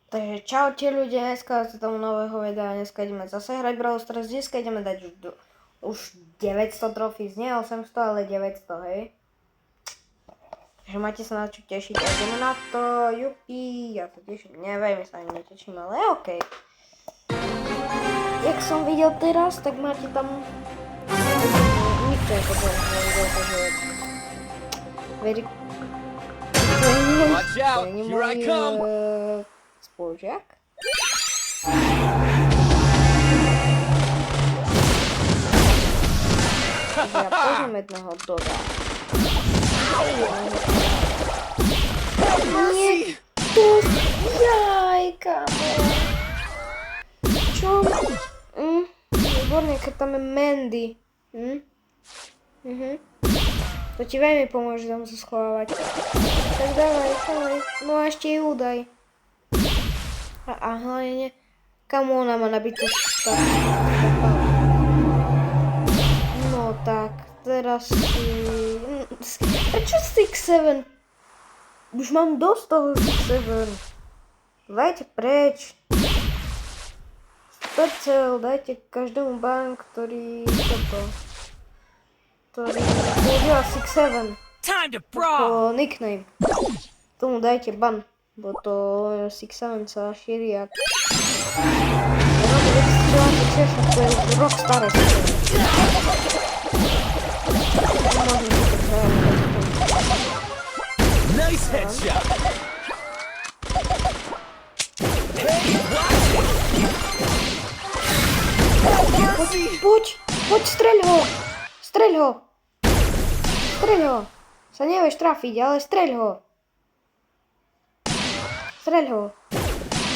Takže čaute ľudia, dneska sa tomu nového videa, dneska ideme zase hrať Brawl Stars, dneska ideme dať už 900 trofís, nie 800, ale 900, hej. Takže máte sa na čo tešiť, ideme na to, jupi, ja sa teším, neviem, sa ani neteším, ale okej. Jak som videl teraz, tak máte tam nikto je to bol, takže veri... Watch out, here I come! Spolužiak. Ja poznám jedného doda. Nie, to jajka. Čo? Výborne, keď tam je Mandy. To ti veľmi pomôže tam sa schovávať. Tak dávaj. No a ešte ju daj. A hlavne, kam ona má nabitú stav. No tak, teraz prečo 6-7? Už mám dosť toho 6-7. Dajte preč. Supercell, dajte každému ban, ktorý používa 6-7. Ako nickname. Tomu dajte ban. Bo to 6-7 sa šíri jak... To je rok staré. Nice headshot! Poď, streľ ho! Sa nevieš trafiť, ale streľ ho!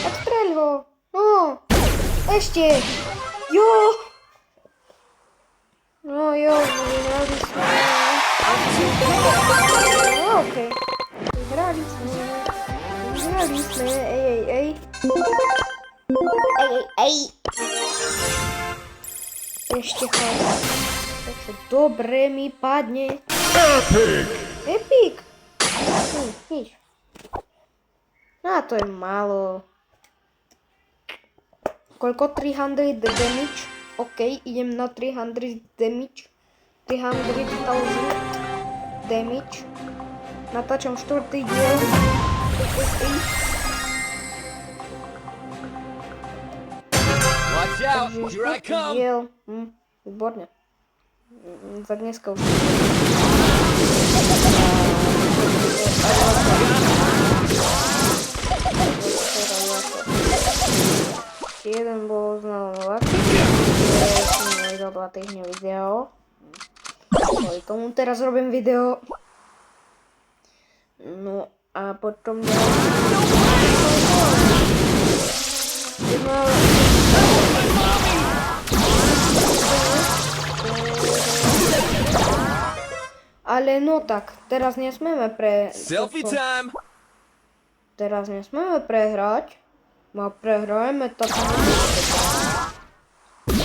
Tak streľ ho! No! Ešte! Jo! No jo, vyhrali sme. No okej. Vyhrali sme. Ej. Ešte chodí. Takže dobre mi padne. Epic! Nič. No a to je málo. Koľko? 300 damage. OK, idem na 300 damage. 300,000 damage. Natáčam 4. diel. Watch out, here I come! Diel. Výborne. Za dneska už. Jeden bol znamenovaký, som nevidel 2 týždne video. Kvôli tomu teraz robím video. No a potom ale no tak, teraz nesmieme prehrať. Ma prehrajeme tak.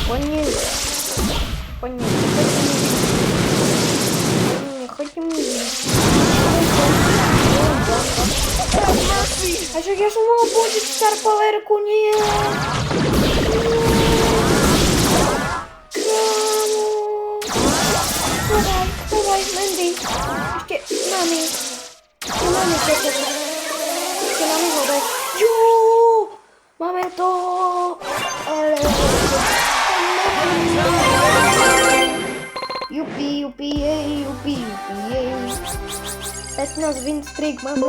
Poďme. Chodím. A však ja som mohol použiť Star Powerku, nie. Krámo. Chodaj, Mandy. Ešte nami. Ešte nami hodaj. Jo! Máme to! Ale... Jupi, jej. 15 win streak máme.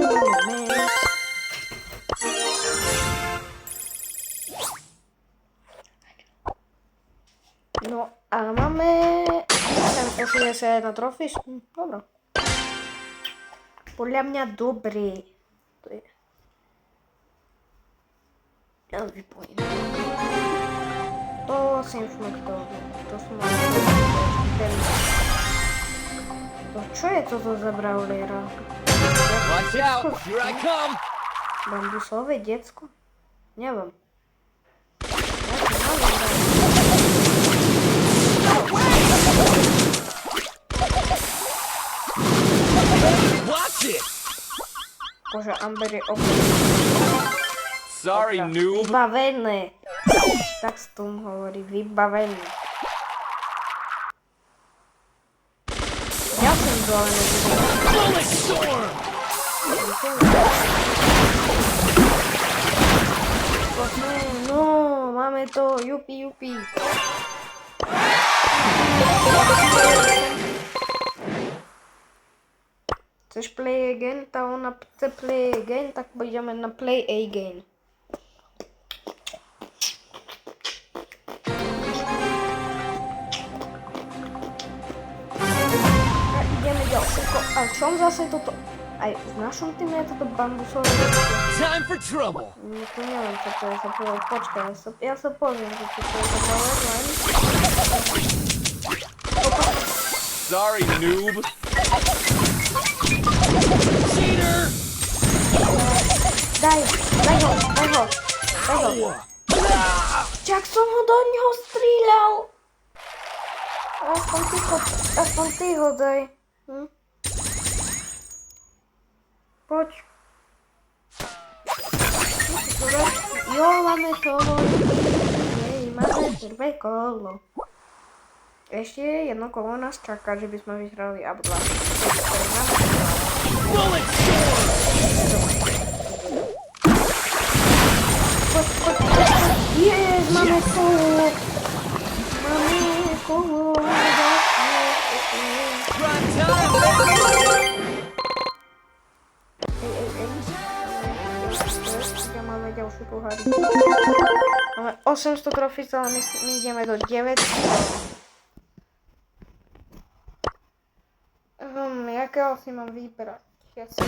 No a máme... 81 trofís. Dobro. Podľa mňa dobrý. To je... Ja vypojím. To si už mať to som mal to čo je toto za brawlera? Watch out, here I come! Bambusové decko? Neviem. Watch it! Bože, Amber je opäť. Sorry, noob. Vybavené. Tak sa tomu hovorí, vybavený. Ja som zvolený. Bullet storm. No, máme to, jupi, jupi. Chceš play again? Tá ona chce play again, tak pôjdeme na play again. A ideme ďalšie. A v čom zase toto? Aj v našom týme je toto bambusové detsko. Time for trouble. To neviem, čo to je za prvé. Počkaj, ja sa poviem, že čo to je za prvé, len... Sorry, noob. Cheater. Daj ho. Čak som ho do neho strieľal. Aspoň ty ho daj. Poď. Jo, máme to. Jej, máme prvé kolo. Ešte jedno kolo nás čaká, že by sme vyhrali a dva. Bullet storm. Poď. Yes, máme kolo. Prime time, baby. Máme ďalšiu pohári. Máme 800 trofíc, ale my ideme do 900. Jakého si mám vybrať? Ja si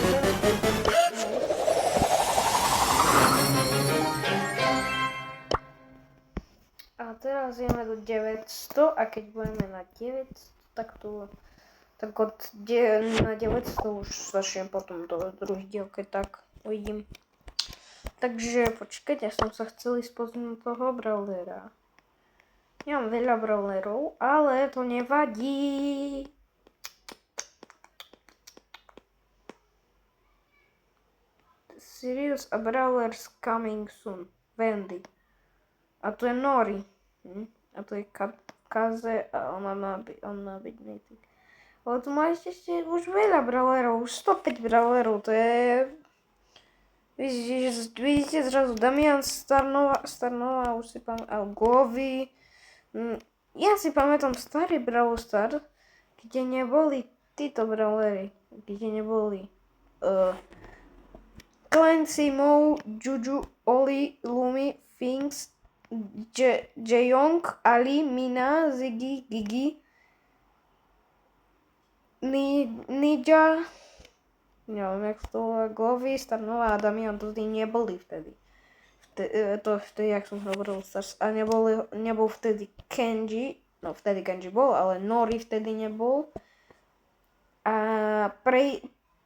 a teraz ideme do 900 a keď budeme na 900, tak na 900 už začnem potom do druhý dielke, tak uvidím. Takže počkať, ja som sa chcel ísť pozrieť toho brawlera. Ja mám veľa brawlerov, ale to nevadí. Serious a Brawlers coming soon. Wendy. A to je Nori. A to je Kaze a on má byť mythic. Ale tu má ešte už veľa brawlerov. Už 105 brawlerov. To je... Vidíte zrazu Damian Starnova, už si pamätám, Govi. Ja si pamätám starý Brawl Stars, kde neboli títo brawlery. Kde neboli... Clancy, Mo, Juju, Oli, Lumi, Finks, Jeyong, Ali, Mina, Ziggy, Gigi, Ninja, neviem jak to volá, Govi, Starnova a Damian, to neboli vtedy. Vtedy, jak som hovoril, a nebol vtedy Kenji, no vtedy Kenji bol, ale Nori vtedy nebol. A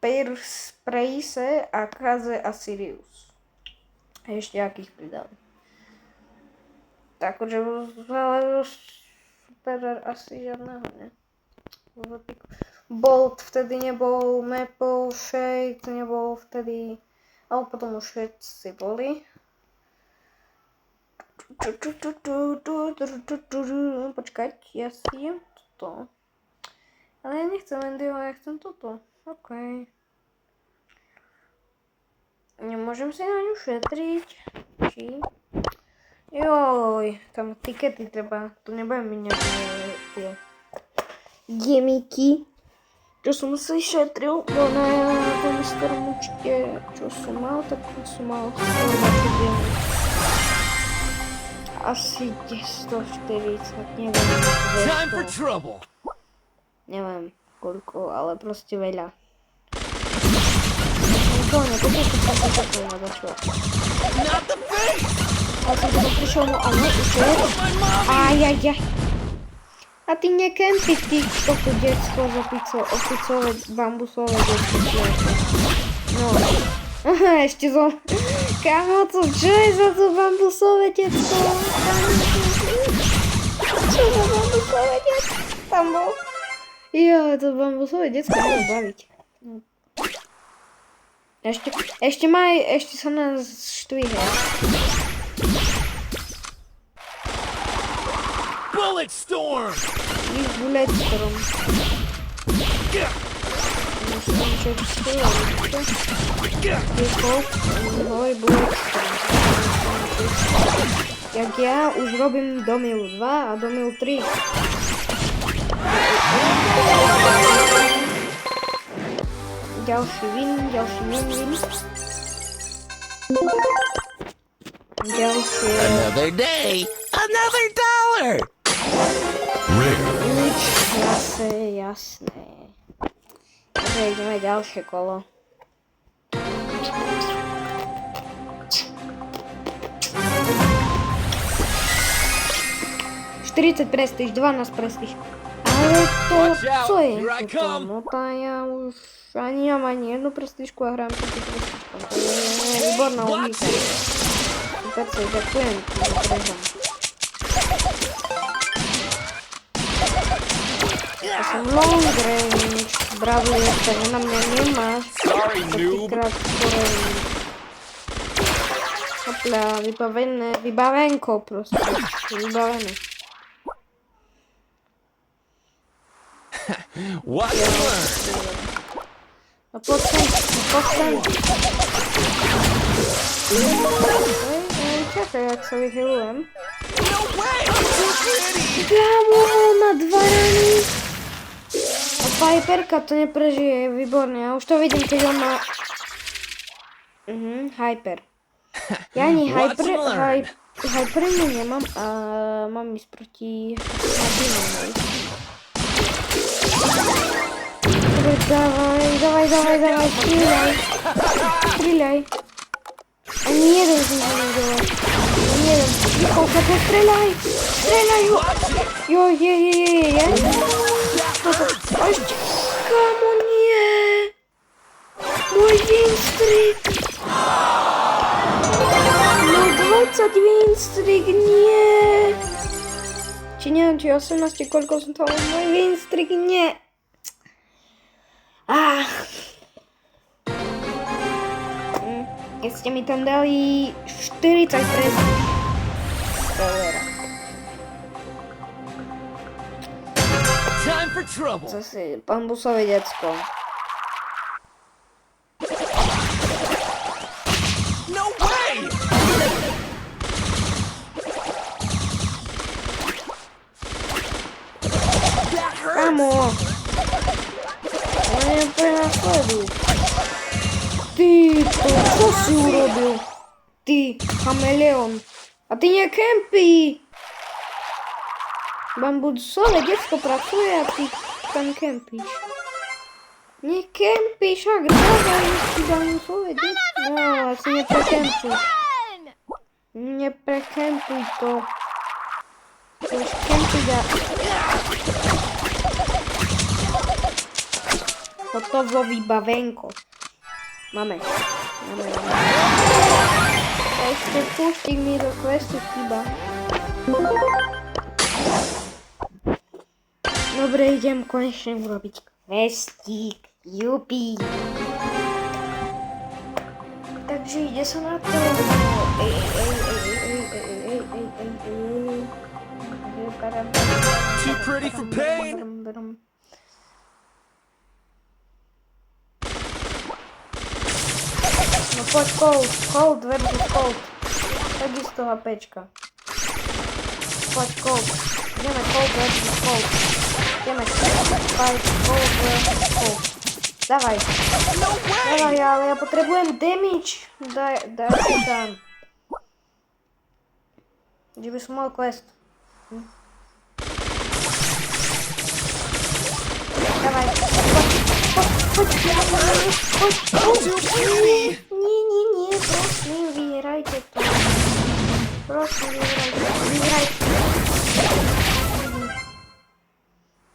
Praise a Kaze a Sirius. A ešte akých pridali. Takže super asi žiadneho, ne? Bolt vtedy nebol, Maple, Shake nebol vtedy, ale potom už všetci boli. Počkať, ja si jem toto. Ale ja nechcem Wendyho, ja chcem toto. OK. Nemôžem si na ňu šetriť. Či? Joj, tam tikety treba. Tu nebudem miniať tie gemiky. Čo som si šetril. No na tom starom určite, čo som mal, tak som mal asi 140, neviem. Time for trouble. Neviem koľko, ale proste veľa. Nikoho nepokúšam, som sa takého začal. Not the face. Ale som to prišiel mu, ale už ajajaj. A ty nekempi, ty toto decko z opicové, bambusové decko. No. Aha, ešte som... Kámo, čo je za to bambusové decko? Čo za bambusové decko? Tam bol. Jo, to bambusové decko môžem baviť. Ešte sa nás štvíha. Bullet storm! Ich bullet storm. Musím čo Hoj, bullet storm. Jak ja už robím Domilu 2 a Domilu 3. Ďalší win. Ďalšie... Another day, another dollar! Nič, jasné. Takže ideme ďalšie kolo. $40 prestíž, 12 prestíž. Ale to, co je toto? No to ja už ani nemám ani jednu prestížku a hrám proti prestížkom. To je výborná uhlíka. Super sa ďakujem, že prehrám. Ja som long range, bravuje, takže na mňa nemáš. Takýkrát korejný. Hopla, vybavenko proste. Vybavené. What you learn? No poď sem. Čakaj, jak sa vyhelujem. No way! I'm too pretty! Kámo, má 2 rany. A Piperka to neprežije, výborne. Ja už to vidím, keď on má... Hyper. Ja ani Hyper nemám a mám ísť proti Hadinovi. Dávaj, střílej. Ani jeden z nich nedělal. Ani jeden. Vychouka, střílej, jo. Je. A ještě, kámo, nie. Můj win streak. No 20 win streak, nie. Či neviem, či 18, koľko som to mal. Môj win streak, nie. Keď ste mi tam dali 40 prestíž. Time for trouble! Zase pán Busové decko. No way! That hurts! Kamo! No nie prenasleduj. Ty, to čo si urobil? Ty, chameleon. A ty nekempí. Bambusové decko pracuje a ty tam kempíš. Nekempíš, ak dávaj si bambusové decko. No, asi neprekempuj. Neprekempuj to. Chceš kempiť a... Hotovo vybavenko. Máme. Ešte pustík mi do questu chýba. Dobre, idem konečne urobiť questík. Jupi. Takže ide sa na to. Too pretty for pain! No poď Cold versus Cold. Takisto HPčka. Poď Cold. Ideme Cold versus Cold. Ideme fight Cold versus Cold. Dávaj. Dávaj, ale ja potrebujem damage. Daj si tam. Kde by som mal quest? Dávaj. Poď. Nie, prosím, vyhrajte to. Prosím, vyhrajte.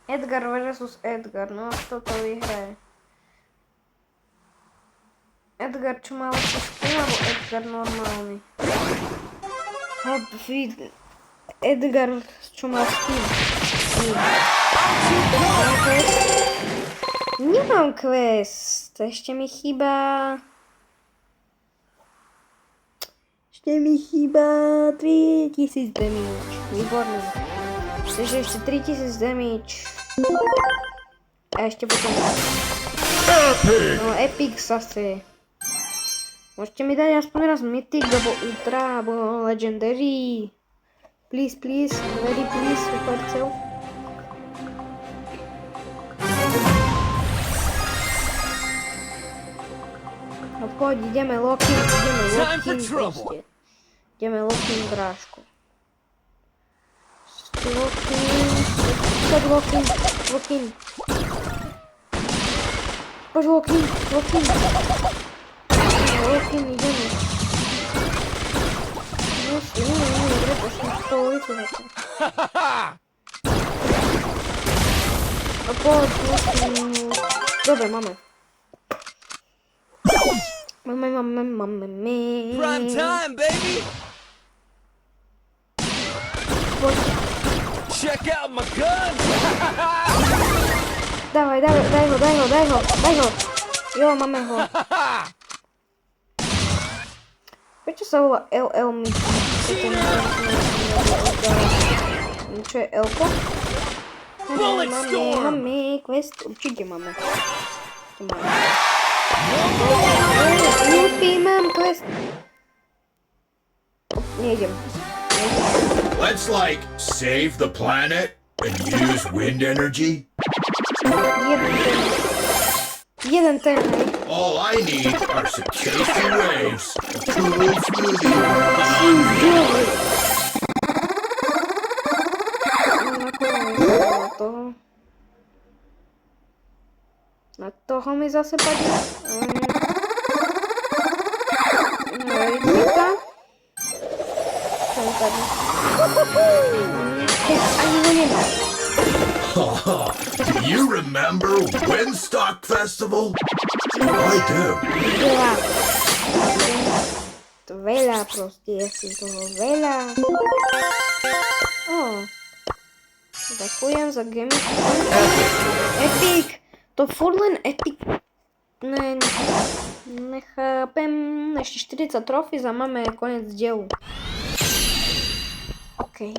Edgar versus Edgar, no kto to vyhraje? Edgar, čo má lepší skin, alebo Edgar normálny? Edgar, čo má skin? Nemám quest, ešte mi chýba Ešte mi chýba 3000 damage. Výborné. Takže ešte 3000 damage. A ešte potom... No epic zase. Môžete mi dať aspoň raz mythic, alebo ultra, alebo legendary. Please, please, very please, super chcel. No poď, ideme locking proste. Ideme locking drážku. Locking. Poď locking. Locking, ideme. No si, dobre, pošli v polovicu hata. No poď, locking. Dobre, máme. Prime time, baby. Poď. Check out my gun. Daj ho. Jo, máme ho. Prečo sa volá LL mi? Čo je L-ko? Bullet storm. Máme quest, určite máme. Jupi, mám quest. Nejdem. Let's like save the planet and use wind energy. Jeden ten. All I need are some tasty waves, a cool smoothie. Na toho mi zase padne. Rytmika. Ten tady. Ani ho nemá. Do you remember Windstock Festival? I do. Veľa proste, je toho veľa. Ďakujem za gaming. Epic! To furt len epic. Nechápem. Ešte 40 trofí a máme koniec dielu. OK.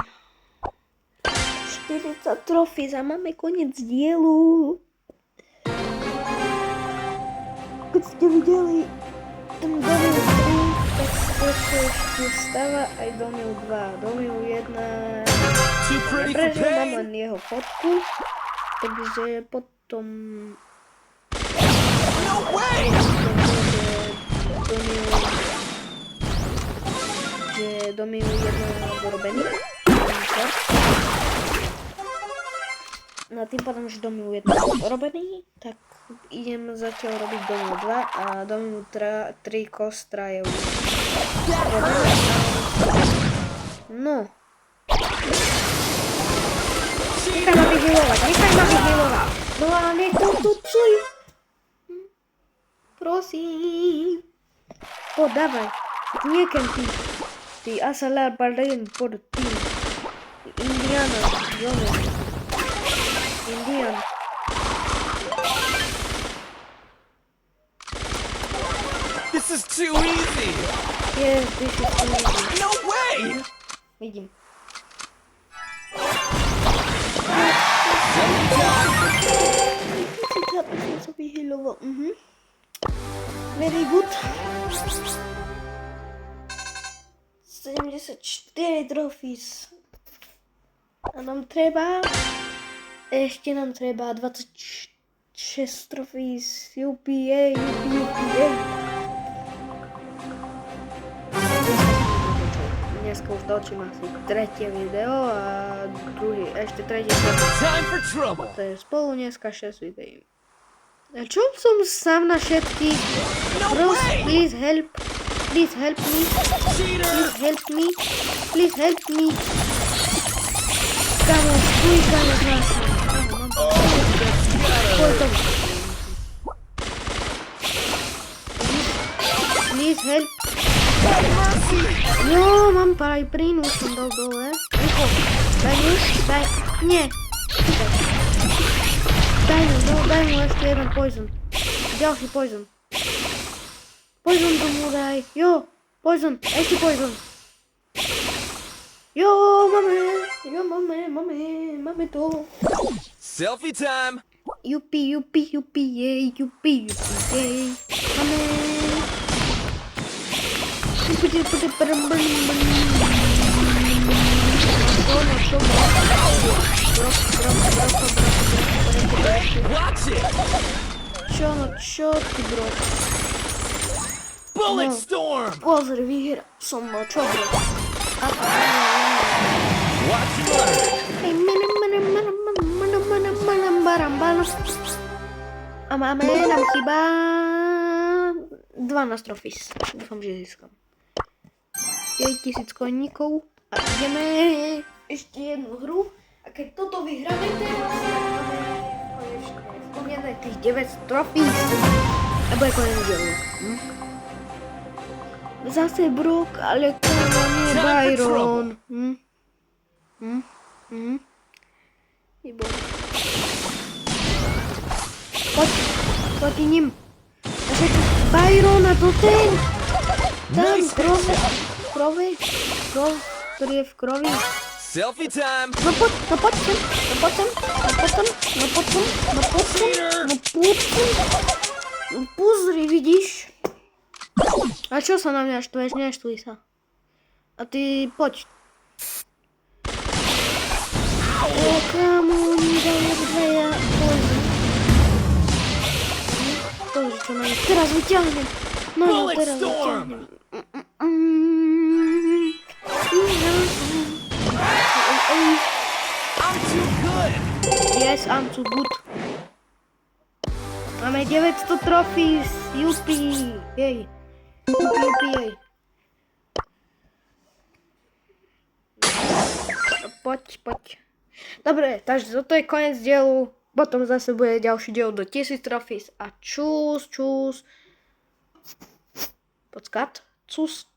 40 trofí a máme koniec dielu. Keď ste videli ten Domil 3, tak ešte stáva aj Domil 2. Domil 1 neprežil, mám len jeho fotku, takže potom Domil 1 dorobený. No tým pádom, že Domil 1 dorobený, tak idem zatiaľ robiť Domil 2 a Domil 3 kostra je už robený. No. Nechaj ma vyhealovať. No a nechaj to čuj. Prosím. Podávaj. Niekam ty asalar baldain por ti. Indiana. Indian. This is too easy. Yes, this is too easy. No way. Vidím. Som sa vyhealoval. Very good. 74 trofís. A nám treba... Ešte nám treba 26 trofís. UPA. Dneska už točím asi tretie video a ešte tretie Time for trouble. to je spolu dneska 6 videí. A čo som sám na všetkých? Please help me. Please help me. Kamo, skújka je zásne. Please help. Jo, mám Piperine, už som dal dole. Rýchlo, daj. Nie. Daj mu ešte jeden poison. Ďalší poison. Poison tomu daj. Jo, Poison, ešte poison. Jo, máme to. Selfie time. Jupi, jej. Máme. Watch it. Čo ty, bro? Bullet No. storm. Pozri, vyhral som, no čo, bro? Watch your A máme, nám chýba 12 trofís. Dúfam, že získam. 5000 koníkov a ideme ešte jednu hru. A keď toto vyhráme teraz, máme konečne splnené tých 900 trofís. A bude konec dielu. Zase Brock, ale kámo, nie Byron. Výborné. Poď ním. Zase Byron a to ten. Tam krove, ktorý je v krovi. selfie time. No poď sem. No pozri, vidíš? A čo sa na mňa štveš? Neštvuj sa. A ty poď. O, kámo, oni dajú dveja. Pozri, čo na nich. Teraz vyťahnem. No, Bullet teraz storm. vyťahnem. I'm too good. Yes, I'm too good. Máme 900 trofís. Jupi. Jej. Jej. Poď. Dobre, takže toto je koniec dielu. Potom zase bude ďalší diel do 1000 trofís. A čus. Počkat. Cus.